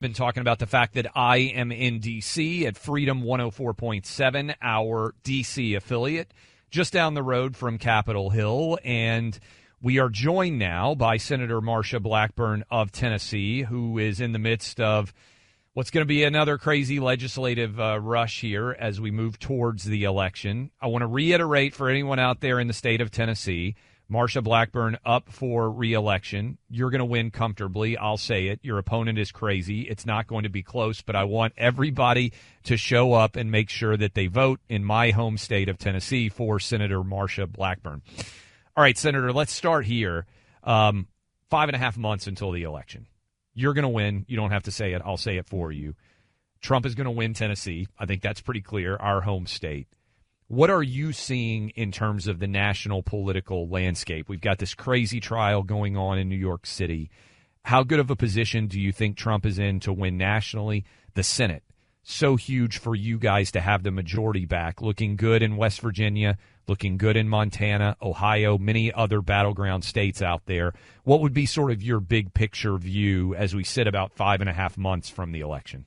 Been talking about the fact that I am in D.C. at Freedom 104.7, our D.C. affiliate, just down the road from Capitol Hill. And we are joined now by Senator Marsha Blackburn of Tennessee, who is in the midst of what's going to be another crazy legislative rush here as we move towards the election. I want to reiterate for anyone out there in the state of Tennessee, Marsha Blackburn up for re-election. You're going to win comfortably. I'll say it. Your opponent is crazy. It's not going to be close, but I want everybody to show up and make sure that they vote in my home state of Tennessee for Senator Marsha Blackburn. All right, Senator, let's start here. 5.5 months until the election. You're going to win. You don't have to say it. I'll say it for you. Trump is going to win Tennessee. I think that's pretty clear, our home state. What are you seeing in terms of the national political landscape? We've got this crazy trial going on in New York City. How good of a position do you think Trump is in to win nationally? The Senate, so huge for you guys to have the majority back, looking good in West Virginia, looking good in Montana, Ohio, many other battleground states out there. What would be sort of your big picture view as we sit about 5.5 months from the election?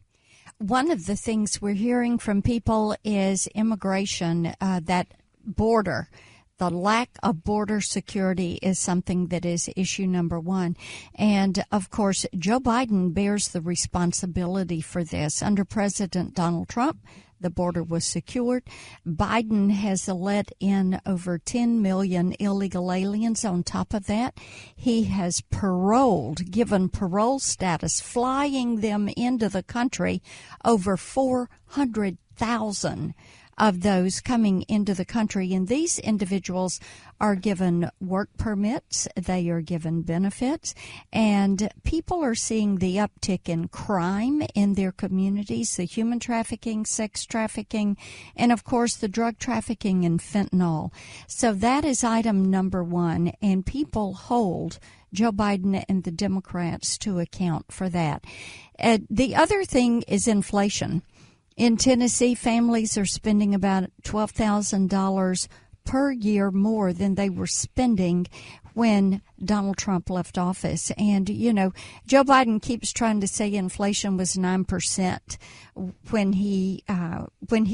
One of the things we're hearing from people is immigration, that border. The lack of border security is something that is issue number one. And, of course, Joe Biden bears the responsibility for this. Under President Donald Trump, the border was secured. Biden has let in over 10 million illegal aliens. On top of that, he has given parole status, flying them into the country, over 400,000 of those coming into the country. And these individuals are given work permits, they are given benefits, and people are seeing the uptick in crime in their communities, the human trafficking, sex trafficking, and of course the drug trafficking and fentanyl. So that is item number one, and people hold Joe Biden and the Democrats to account for that. The other thing is inflation. In Tennessee, families are spending about $12,000 per year more than they were spending when Donald Trump left office. And, you know, Joe Biden keeps trying to say inflation was 9% when he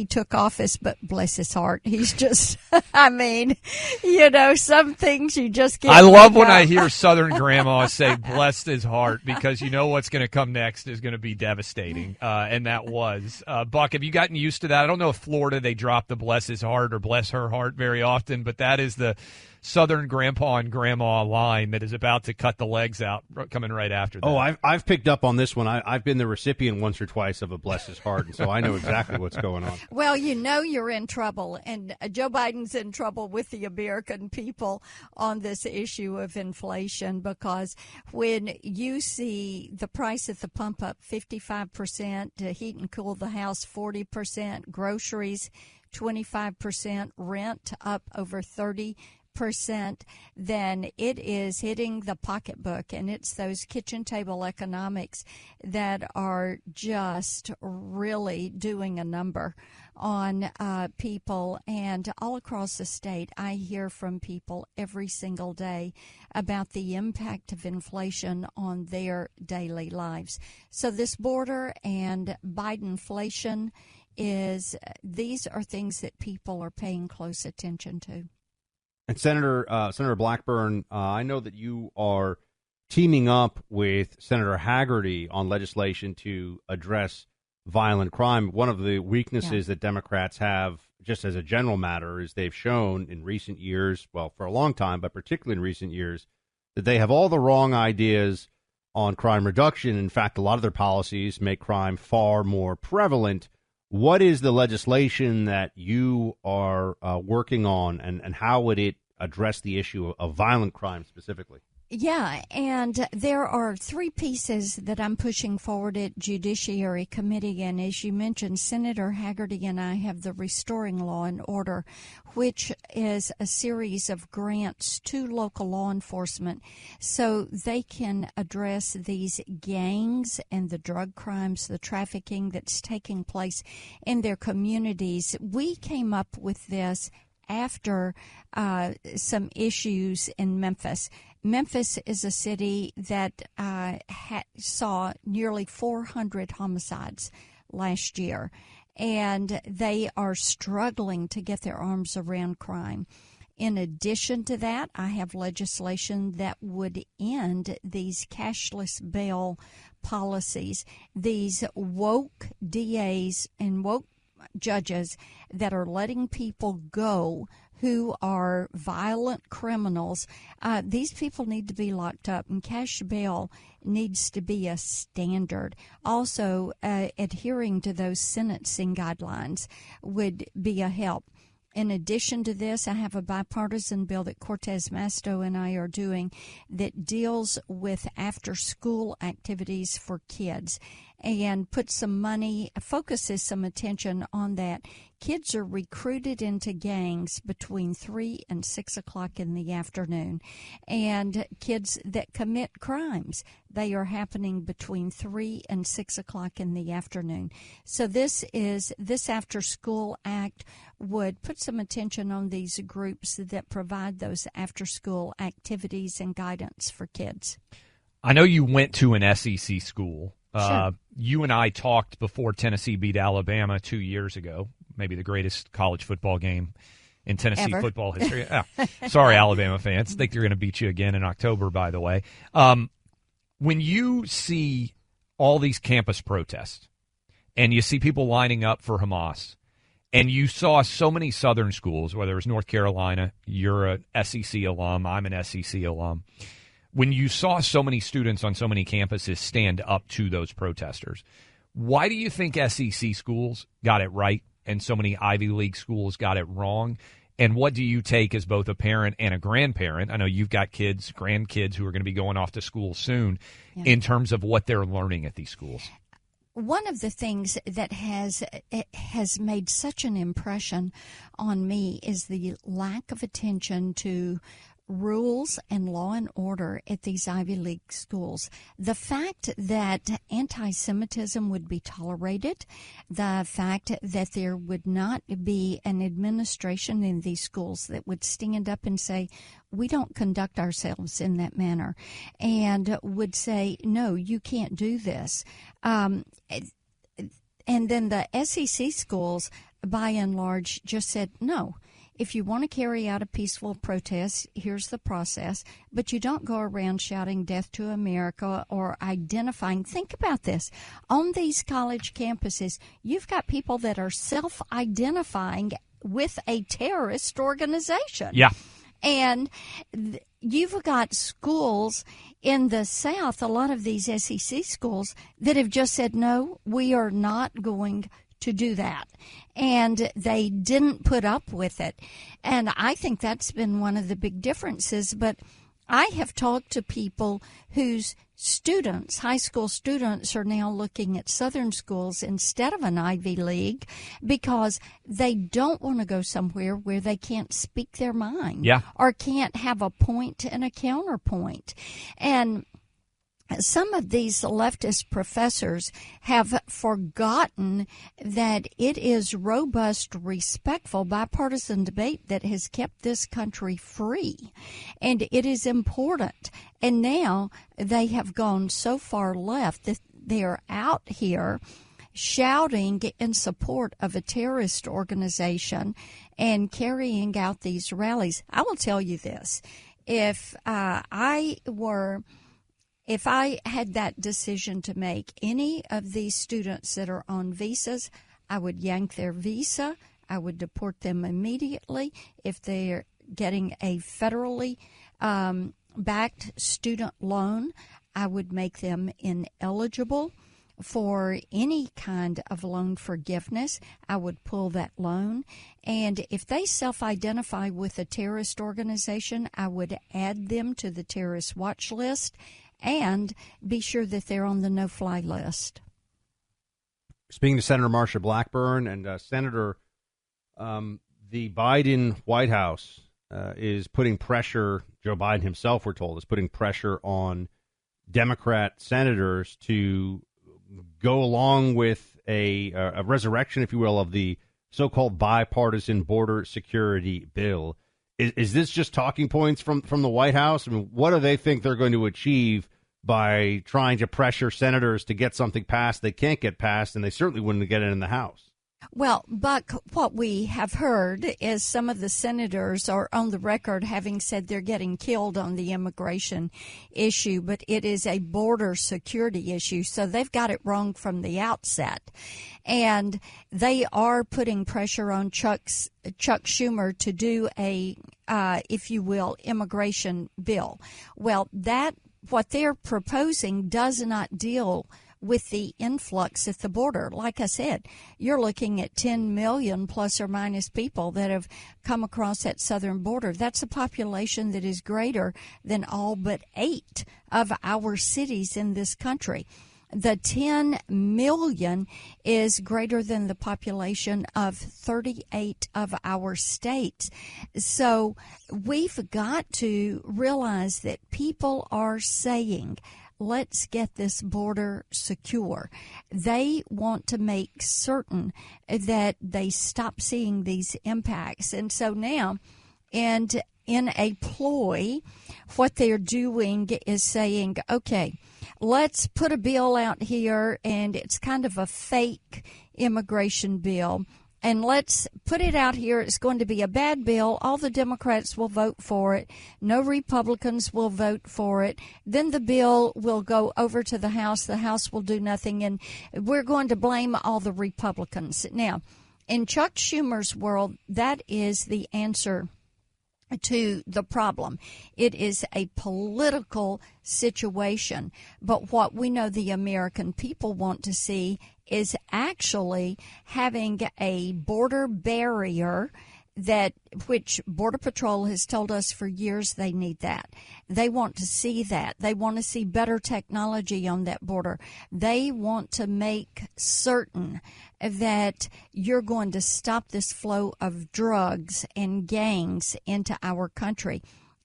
took office, but bless his heart, he's just, I mean, you know, some things you just can't. I love when I hear Southern grandma say bless his heart, because you know what's going to come next is going to be devastating. And that was. Buck, have you gotten used to that? I don't know if Florida, they drop the bless his heart or bless her heart very often, but that is the Southern grandpa and grandma line that is about to cut the legs out coming right after that. Oh, I've picked up on this one. I've been the recipient once or twice of a bless his heart, and so I know exactly what's going on. Well, you know you're in trouble, and Joe Biden's in trouble with the American people on this issue of inflation, because when you see the price at the pump up 55%, to heat and cool the house 40%, groceries 25%, rent up over 30%, then it is hitting the pocketbook, and it's those kitchen table economics that are just really doing a number on people. And all across the state, I hear from people every single day about the impact of inflation on their daily lives. So this border and Bidenflation these are things that people are paying close attention to. And Senator Blackburn, I know that you are teaming up with Senator Hagerty on legislation to address violent crime. One of the weaknesses that Democrats have, just as a general matter, is they've shown in recent years, well, for a long time, but particularly in recent years, that they have all the wrong ideas on crime reduction. In fact, a lot of their policies make crime far more prevalent. What is the legislation that you are working on, and how would it address the issue of violent crime specifically? Yeah, and there are three pieces that I'm pushing forward at Judiciary Committee. And as you mentioned, Senator Hagerty and I have the Restoring Law and Order, which is a series of grants to local law enforcement so they can address these gangs and the drug crimes, the trafficking that's taking place in their communities. We came up with this after some issues in Memphis. Memphis is a city that saw nearly 400 homicides last year, and they are struggling to get their arms around crime. In addition to that, I have legislation that would end these cashless bail policies, these woke DAs and woke judges that are letting people go who are violent criminals. These people need to be locked up, and cash bail needs to be a standard. Also, adhering to those sentencing guidelines would be a help. In addition to this, I have a bipartisan bill that Cortez Masto and I are doing that deals with after-school activities for kids and puts some money, focuses some attention on that. Kids are recruited into gangs between 3 and 6 o'clock in the afternoon. And kids that commit crimes, they are happening between 3 and 6 o'clock in the afternoon. So this after-school act would put some attention on these groups that provide those after-school activities and guidance for kids. I know you went to an SEC school. Sure. You and I talked before Tennessee beat Alabama 2 years ago, maybe the greatest college football game in Tennessee Ever. football history. Sorry, Alabama fans. Think they're going to beat you again in October, by the way. When you see all these campus protests and you see people lining up for Hamas, and you saw so many Southern schools, whether it was North Carolina, you're an SEC alum, I'm an SEC alum. When you saw so many students on so many campuses stand up to those protesters, why do you think SEC schools got it right and so many Ivy League schools got it wrong? And what do you take as both a parent and a grandparent? I know you've got kids, grandkids who are going to be going off to school soon, in terms of what they're learning at these schools. One of the things that has made such an impression on me is the lack of attention to rules and law and order at these Ivy League schools. The fact that anti-Semitism would be tolerated, the fact that there would not be an administration in these schools that would stand up and say, we don't conduct ourselves in that manner, and would say, no, you can't do this. And then the SEC schools, by and large, just said, no. If you want to carry out a peaceful protest, here's the process, but you don't go around shouting death to America or identifying. Think about this. On these college campuses, you've got people that are self-identifying with a terrorist organization. Yeah. And you've got schools in the South, a lot of these SEC schools, that have just said, no, we are not going to do that. And they didn't put up with it. And I think that's been one of the big differences. But I have talked to people whose students, high school students, are now looking at Southern schools instead of an Ivy League because they don't want to go somewhere where they can't speak their mind or can't have a point and a counterpoint. And some of these leftist professors have forgotten that it is robust, respectful, bipartisan debate that has kept this country free. And it is important. And now they have gone so far left that they're out here shouting in support of a terrorist organization and carrying out these rallies. I will tell you this. If I had that decision to make, any of these students that are on visas, I would yank their visa. I would deport them immediately. If they're getting a federally backed student loan, I would make them ineligible for any kind of loan forgiveness. I would pull that loan. And if they self-identify with a terrorist organization, I would add them to the terrorist watch list and be sure that they're on the no-fly list. Speaking to Senator Marsha Blackburn and Senator, the Biden White House is putting pressure, Joe Biden himself, we're told, is putting pressure on Democrat senators to go along with a resurrection, if you will, of the so-called bipartisan border security bill. Is this just talking points from the White House? I mean, what do they think they're going to achieve by trying to pressure senators to get something passed they can't get passed, and they certainly wouldn't get it in the House? Well, Buck, what we have heard is some of the senators are on the record having said they're getting killed on the immigration issue, but it is a border security issue, so they've got it wrong from the outset. And they are putting pressure on Chuck Schumer to do a, if you will, immigration bill. Well, what they're proposing does not deal with the influx at the border. Like I said, you're looking at 10 million plus or minus people that have come across that southern border. That's a population that is greater than all but 8 of our cities in this country. The 10 million is greater than the population of 38 of our states. So we've got to realize that people are saying, let's get this border secure. They want to make certain that they stop seeing these impacts. And so now, and in a ploy, what they're doing is saying, okay, let's put a bill out here, and it's kind of a fake immigration bill. And let's put it out here. It's going to be a bad bill. All the Democrats will vote for it. No Republicans will vote for it. Then the bill will go over to the House. The House will do nothing, and we're going to blame all the Republicans. Now, in Chuck Schumer's world, that is the answer to the problem. It is a political situation. But what we know the American people want to see is actually having a border barrier which Border Patrol has told us for years they need that. They want to see that. They want to see better technology on that border. They want to make certain that you're going to stop this flow of drugs and gangs into our country.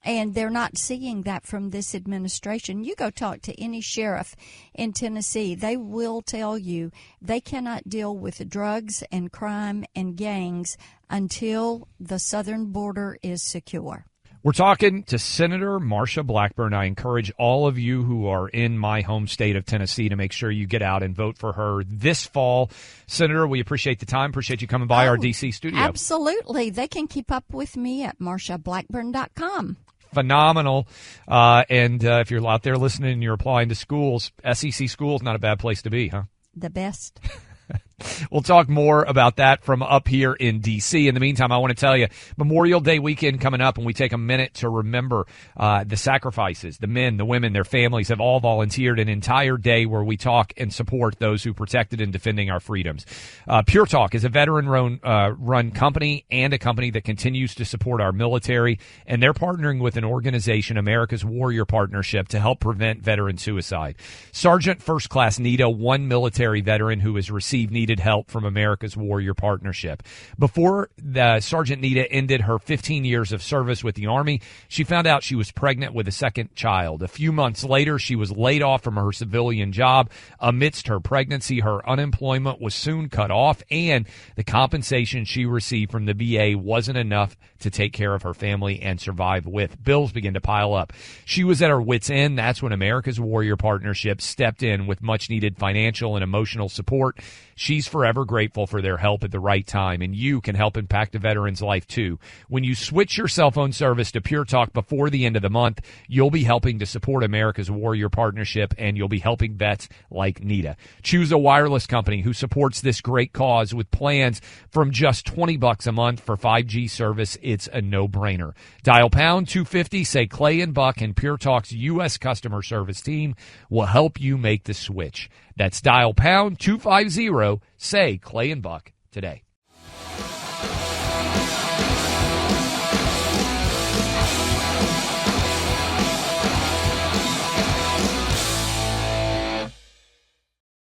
And they're not seeing that from this administration. You go talk to any sheriff in Tennessee, they will tell you they cannot deal with drugs and crime and gangs until the southern border is secure. We're talking to Senator Marsha Blackburn. I encourage all of you who are in my home state of Tennessee to make sure you get out and vote for her this fall. Senator, we appreciate the time. Appreciate you coming by our D.C. studio. Absolutely. They can keep up with me at marshablackburn.com. Phenomenal. And if you're out there listening and you're applying to schools, SEC schools, not a bad place to be, huh? The best. We'll talk more about that from up here in D.C. In the meantime, I want to tell you, Memorial Day weekend coming up, and we take a minute to remember the sacrifices. The men, the women, their families have all volunteered an entire day where we talk and support those who protected and defending our freedoms. Pure Talk is a veteran-run company and a company that continues to support our military, and they're partnering with an organization, America's Warrior Partnership, to help prevent veteran suicide. Sergeant First Class Nita, one military veteran who has received needed help from America's Warrior Partnership. Before Sergeant Nita ended her 15 years of service with the Army, she found out she was pregnant with a second child. A few months later, she was laid off from her civilian job. Amidst her pregnancy, her unemployment was soon cut off, and the compensation she received from the VA wasn't enough to take care of her family and survive with. Bills began to pile up. She was at her wit's end. That's when America's Warrior Partnership stepped in with much-needed financial and emotional support. She's forever grateful for their help at the right time, and you can help impact a veteran's life too. When you switch your cell phone service to Pure Talk before the end of the month, you'll be helping to support America's Warrior Partnership, and you'll be helping vets like Nita. Choose a wireless company who supports this great cause with plans from just $20 a month for 5G service. It's a no-brainer. Dial pound 250, say Clay and Buck, and Pure Talk's U.S. customer service team will help you make the switch. That's dial pound 250, say Clay and Buck today.